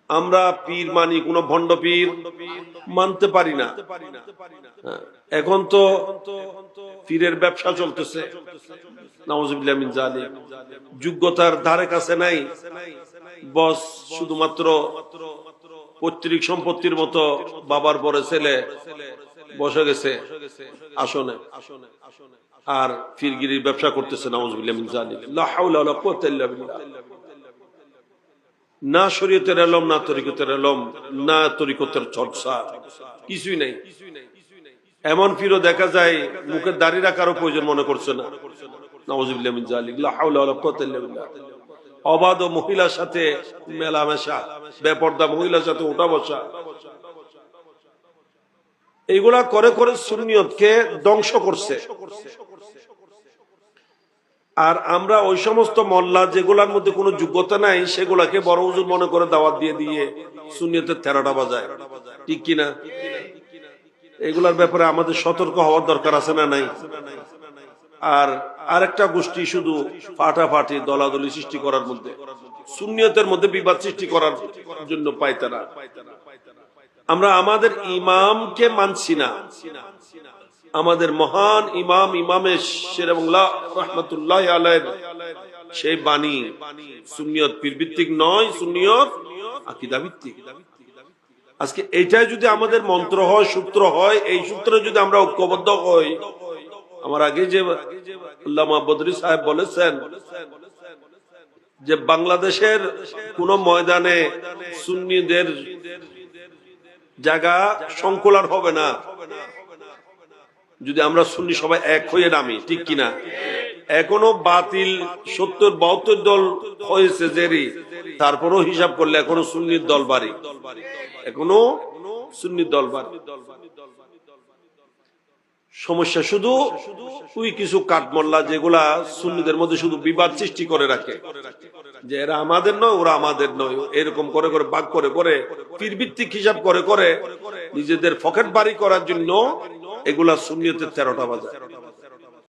আমরা পীর মানি, কোন ভণ্ড পীর মানতে পারি না। এখন তো পীরের ব্যবসা চলতেছে, নাউজুবিল্লাহ মিন যালিক। যোগ্যতার ধারে কাছে নাই, বস শুধুমাত্র পৈতৃক সম্পত্তির মতো বাবার পরে ছেলে বসে গেছে আসনে, আর পীরগিরির ব্যবসা করতেছে, নাউজুবিল্লাহ মিন যালিক। লা হাওলা ওয়ালা কুওয়াতা ইল্লা বিল্লাহ। না শরীয়তের ইলম, না তরিকতের ইলম, না তরিকতের চর্চা, কিছুই নাই। এমন পীরও দেখা যায় মুখের দাড়ি রাখারও প্রয়োজন মনে করছে না, নাউজুবিল্লাহ মিন যালিক। লা হাওলা ওয়ালা কুওয়াতা ইল্লা বিল্লাহ। অবাধ মহিলার সাথে মেলামেশা, বেপর্দা মহিলার সাথে উঠা বসা, এইগুলা করে করে সুন্নিয়তকে ধ্বংস করছে। আর আমরা ওই সমস্ত মল্লা যেগুলার মধ্যে কোনো যোগ্যতা নাই সেগুলাকে বড় হুজুর মনে করে দাওয়াত দিয়ে দিয়ে সুন্নিয়তের তেরোটা বাজায়, ঠিক কিনা? এগুলার ব্যাপারে আমাদের সতর্ক হওয়ার দরকার আছে না নাই? আর আরেকটা গোষ্ঠী শুধু ফাটাফাটি দলাদলি সৃষ্টি করার মধ্যে, সুন্নিয়তের মধ্যে বিবাদ সৃষ্টি করার জন্য পায় তারা। আমরা আমাদের ইমামকে মানছি না, আমাদের মহান ইমাম ইমামে শেরেবাংলা রাহমাতুল্লাহ আলাইহি সেই বাণী সুন্নিয়ত পীর ভিত্তিক নয়, সুন্নিয়ত আকীদা ভিত্তিক। আজকে এইটাই যদি আমাদের মন্ত্র হয়, সূত্র হয়, এই সূত্রে যদি আমরা ঐক্যবদ্ধ হই, আমার আগে যে আল্লামা বদরি সাহেব বলেছেন যে বাংলাদেশের কোন ময়দানে সুন্নিদের জায়গা সংকুলান হবে না যদি আমরা সুন্নি সবাই এক হয়ে নামি, ঠিক কিনা? এখনো বাতিল 70-72 দল হয়েছে জেরি, তারপরও হিসাব করলে এখনো সুন্নির দল বাড়ি, এখনো সুন্নির দল বাড়ি। সমস্যা শুধু ওই কিছু কাঠমোল্লা যেগুলা সুন্নিদের মধ্যে শুধু বিবাদ সৃষ্টি করে রাখে, যে এরা আমাদের নয়, ওরা আমাদের নয়, এরকম করে করে ভাগ করে করে পীর ভিত্তিক হিসাব করে করে নিজেদের পকেট বাড়ি করার জন্য এগুলা সুন্নিয়তের 13টা বাজায়।